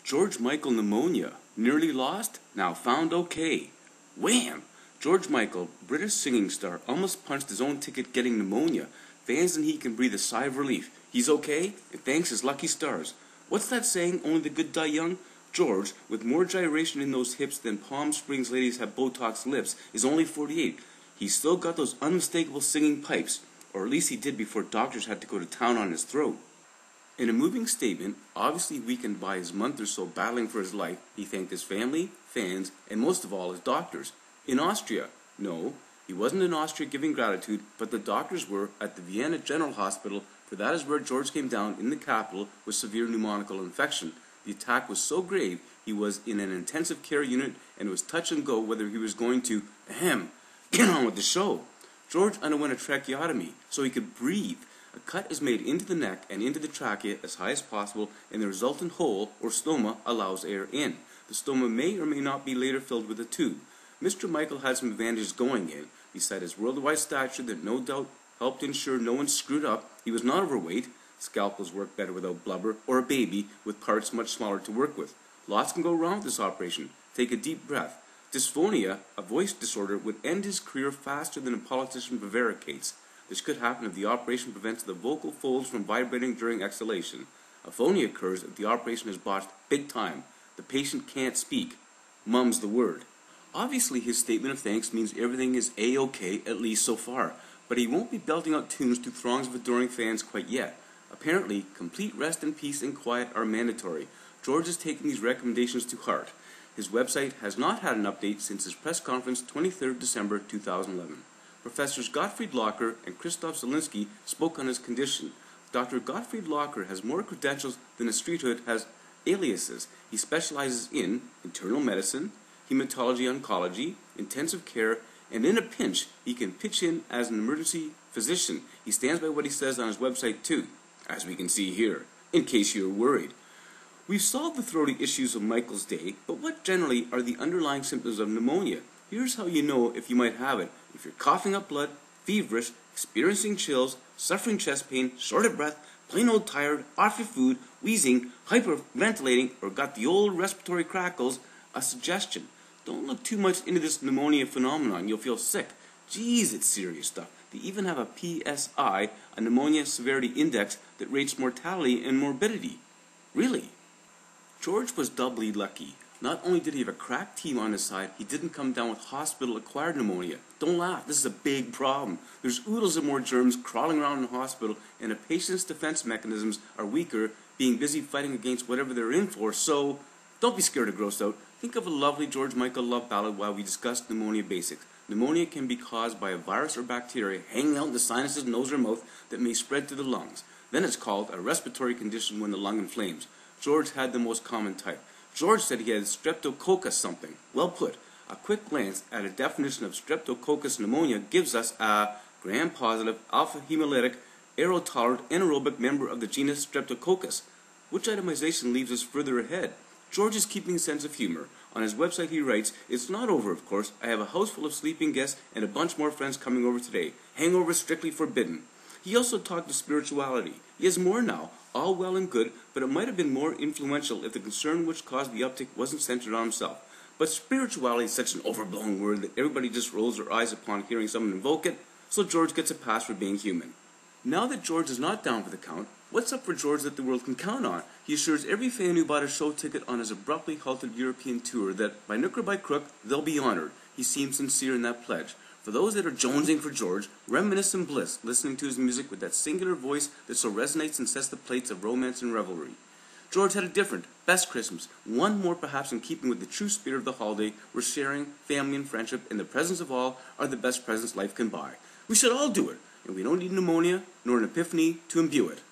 George Michael pneumonia. Nearly lost? Now found okay. Wham! George Michael, British singing star, almost punched his own ticket getting pneumonia. Fans and he can breathe a sigh of relief. He's okay, and thanks his lucky stars. What's that saying, only the good die young? George, with more gyration in those hips than Palm Springs ladies have Botox lips, is only 48. He's still got those unmistakable singing pipes, or at least he did before doctors had to go to town on his throat. In a moving statement, obviously weakened by his month or so battling for his life, he thanked his family, fans, and most of all his doctors. In Austria. No, he wasn't in Austria giving gratitude, but the doctors were at the Vienna General Hospital, for that is where George came down in the capital with severe pneumococcal infection. The attack was so grave, he was in an intensive care unit, and it was touch and go whether he was going to, get on with the show. George underwent a tracheotomy so he could breathe. A cut is made into the neck and into the trachea as high as possible, and the resultant hole, or stoma, allows air in. The stoma may or may not be later filled with a tube. Mr. Michael had some advantages going in. Beside his worldwide stature that no doubt helped ensure no one screwed up, he was not overweight. Scalpels work better without blubber, or a baby with parts much smaller to work with. Lots can go wrong with this operation. Take a deep breath. Dysphonia, a voice disorder, would end his career faster than a politician prevaricates. This could happen if the operation prevents the vocal folds from vibrating during exhalation. Aphonia occurs if the operation is botched big time. The patient can't speak. Mum's the word. Obviously his statement of thanks means everything is A-OK, at least so far, but he won't be belting out tunes to throngs of adoring fans quite yet. Apparently, complete rest and peace and quiet are mandatory. George is taking these recommendations to heart. His website has not had an update since his press conference 23rd December 2011. Professors Gottfried Locker and Christoph Zielinski spoke on his condition. Dr. Gottfried Locker has more credentials than a streethood has aliases. He specializes in internal medicine, hematology-oncology, intensive care, and in a pinch, he can pitch in as an emergency physician. He stands by what he says on his website too, as we can see here, in case you're worried. We've solved the throaty issues of Michael's day, but what generally are the underlying symptoms of pneumonia? Here's how you know if you might have it. If you're coughing up blood, feverish, experiencing chills, suffering chest pain, short of breath, plain old tired, off your food, wheezing, hyperventilating, or got the old respiratory crackles, a suggestion. Don't look too much into this pneumonia phenomenon, you'll feel sick. Geez, it's serious stuff. They even have a PSI, a pneumonia severity index, that rates mortality and morbidity. Really? George was doubly lucky. Not only did he have a crack team on his side, he didn't come down with hospital-acquired pneumonia. Don't laugh, this is a big problem. There's oodles of more germs crawling around in the hospital, and a patient's defense mechanisms are weaker, being busy fighting against whatever they're in for, so don't be scared or grossed out. Think of a lovely George Michael love ballad while we discuss pneumonia basics. Pneumonia can be caused by a virus or bacteria hanging out in the sinuses, nose, or mouth that may spread to the lungs. Then it's called a respiratory condition when the lung inflames. George had the most common type. George said he had streptococcus something. Well put. A quick glance at a definition of streptococcus pneumonia gives us a gram-positive, alpha-hemolytic, aerotolerant, anaerobic member of the genus Streptococcus. Which itemization leaves us further ahead? George is keeping a sense of humor. On his website he writes, "It's not over, of course. I have a house full of sleeping guests and a bunch more friends coming over today. Hangover strictly forbidden." He also talked to spirituality. He has more now, all well and good, but it might have been more influential if the concern which caused the uptick wasn't centered on himself. But spirituality is such an overblown word that everybody just rolls their eyes upon hearing someone invoke it, so George gets a pass for being human. Now that George is not down for the count, what's up for George that the world can count on? He assures every fan who bought a show ticket on his abruptly halted European tour that, by nook or by crook, they'll be honored. He seems sincere in that pledge. For those that are jonesing for George, reminisce in bliss, listening to his music with that singular voice that so resonates and sets the plates of romance and revelry. George had a different, best Christmas, one more perhaps in keeping with the true spirit of the holiday, where sharing, family and friendship, and the presence of all are the best presents life can buy. We should all do it, and we don't need pneumonia nor an epiphany to imbue it.